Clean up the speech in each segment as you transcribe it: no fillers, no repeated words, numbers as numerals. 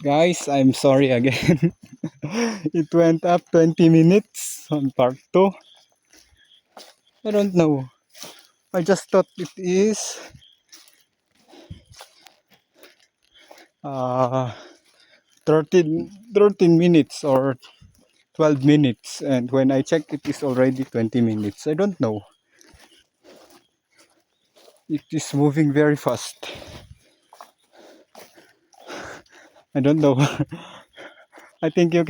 Guys, I'm sorry again. It went up 20 minutes on part 2. I don't know. I just thought it is uh 13 minutes or 12 minutes, and when I checked it is already 20 minutes. I don't know. It is moving very fast. I don't know. I think you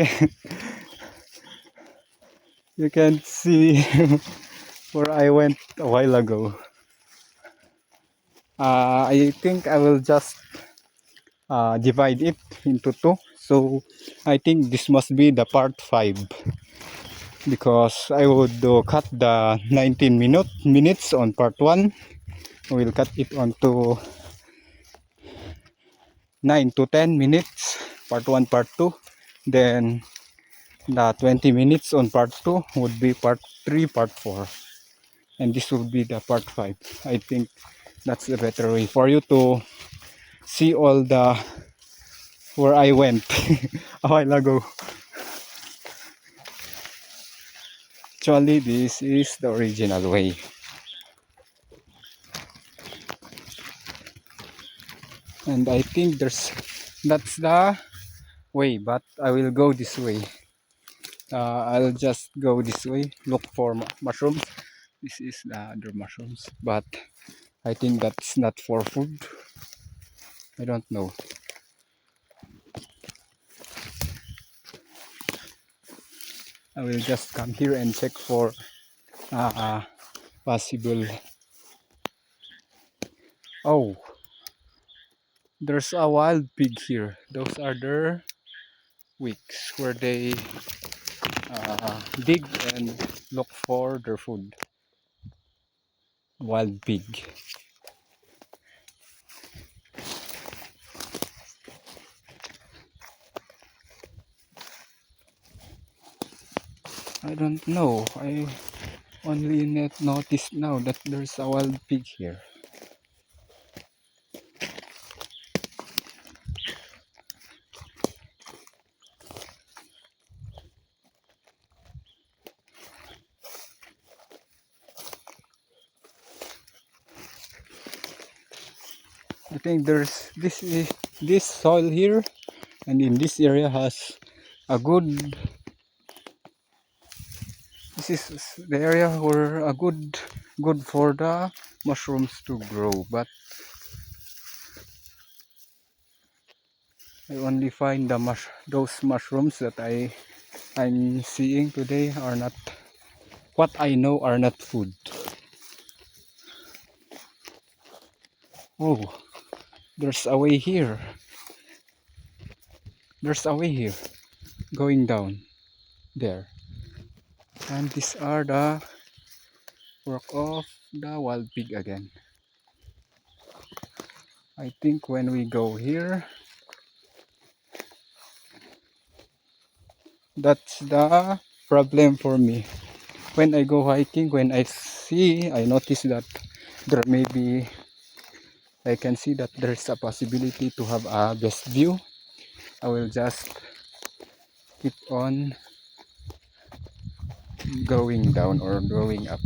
can see where I went a while ago. I think I will just divide it into two. So I think this must be the part 5, because I would cut the 19 minutes on part 1. We'll cut it onto 9 to 10 minutes, part 1, part 2. Then the 20 minutes on part 2 would be part 3, part 4. And this would be the part 5. I think that's the better way for you to see all the where I went a while ago. Actually, this is the original way. And I think that's the way, but I will go this way. I'll just go this way, look for mushrooms. This is the other mushrooms, but I think that's not for food. I don't know. I will just come here and check for possible. Oh, there's a wild pig here. Those are their wicks where they dig and look for their food. Wild pig. I don't know. I only noticed now that there's a wild pig here. I think there's this soil here, and in this area has a good. This is the area where a good for the mushrooms to grow, but I only find those mushrooms that I'm seeing today are not what I know are not food. Oh, there's a way here. There's a way here going down there. And these are the work of the wild pig again. I think when we go here, that's the problem for me. When I go hiking, when I notice that there may be, I can see that there's a possibility to have a best view. I will just keep on going down or going up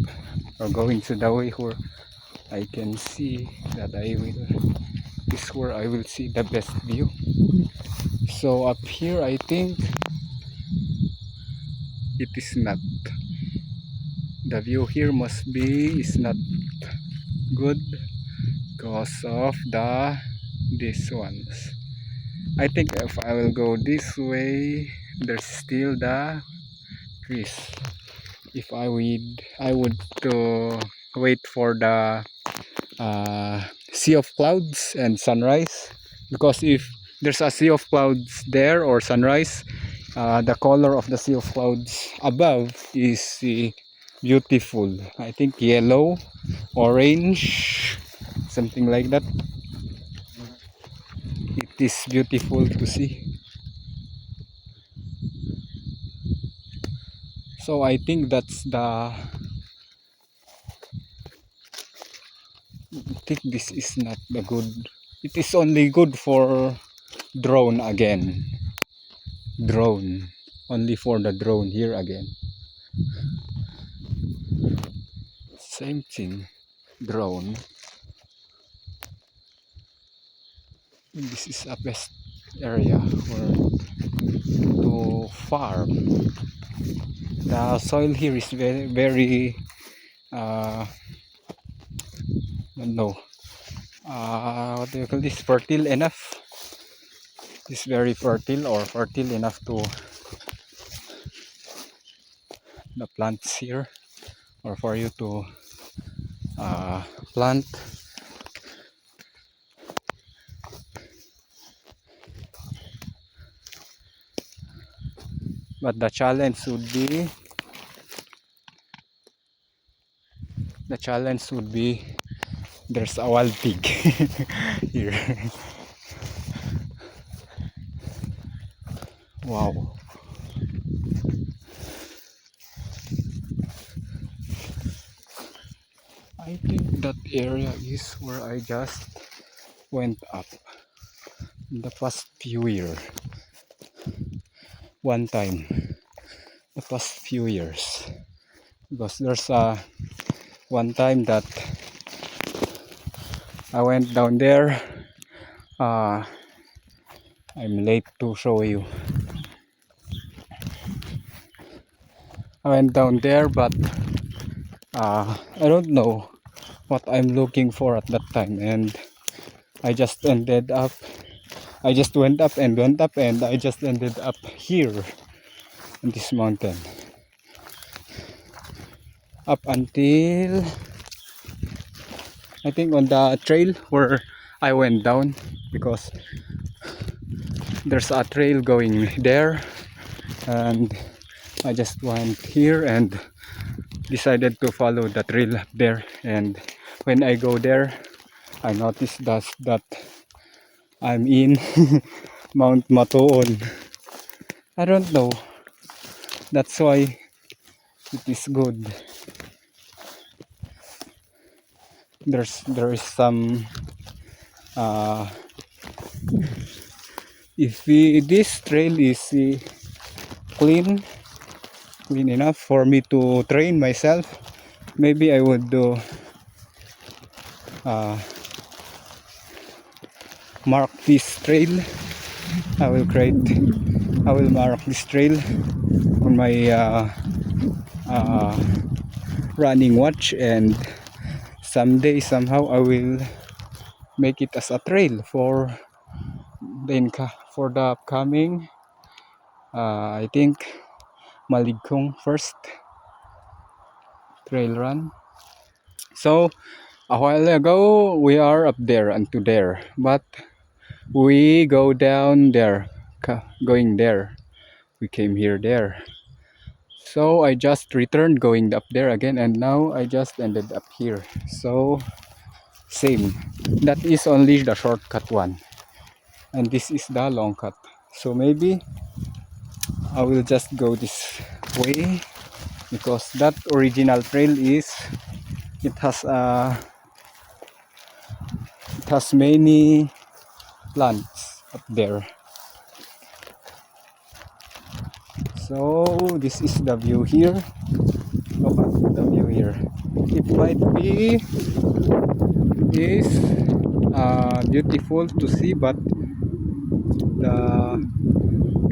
or going to the way where I can see that is where I will see the best view. So up here I think it is not. The view here is not good because of these ones. I think if I will go this way, there's still the trees. If I would wait for the sea of clouds and sunrise, because if there's a sea of clouds there or sunrise, the color of the sea of clouds above is beautiful. I think yellow, orange, something like that. It is beautiful to see. So I think I think this is not the good. It is only good for drone again. Drone. Only for the drone here again. Same thing. Drone. And this is a best area for to farm. The soil here is very no what do you call this, fertile enough. It's very fertile, or fertile enough to the plants here, or for you to plant. But the challenge would be there's a wild pig here. Wow. I think that area is where I just went up in the past few years. One time, the past few years, because there's one time that I went down there. I'm late to show you. I went down there, but I don't know what I'm looking for at that time, and I just went up and went up, and I just ended up here in this mountain. Up until I think on the trail where I went down, because there's a trail going there, and I just went here and decided to follow the trail up there. And when I go there, I noticed that I'm in Mount Matoon. I don't know, that's why it is good. There is some if this trail is clean enough for me to train myself, maybe I would do mark this trail. I will mark this trail on my running watch, and someday somehow I will make it as a trail for the upcoming I think Maligkong first trail run. So a while ago we are up there and to there, but we go down there, going there. We came here there. So I just returned going up there again, and now I just ended up here. So same. That is only the shortcut one, and this is the long cut. So maybe I will just go this way, because that original trail it has many plants up there. So this is the view here. Look at the view here. It might be beautiful to see, but the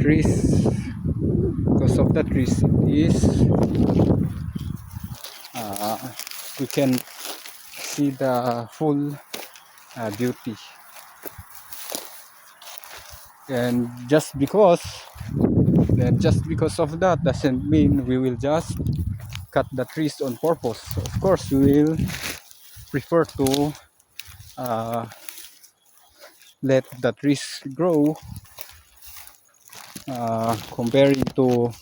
trees, because of the trees, it is we can see the full beauty. And just because of that doesn't mean we will just cut the trees on purpose. Of course, we will prefer to let the trees grow, comparing to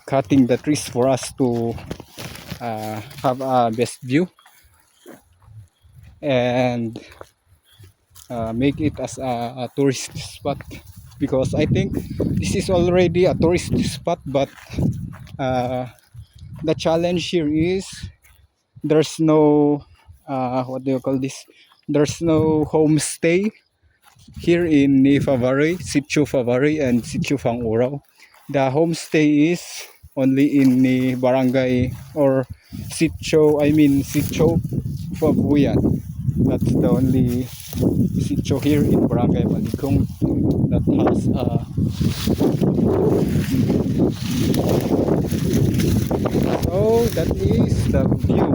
cutting the trees for us to have a best view and make it as a tourist spot. Because I think this is already a tourist spot, but the challenge here is there's no what do you call this, There's no homestay here in Ni Favari, Sitio Favari and Sitio Fanguraw. The homestay is only in the barangay or Sitio Fabuyan. That's the only sitio here in Barangay Malikong that has a so that is the view.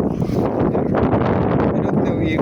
I don't know if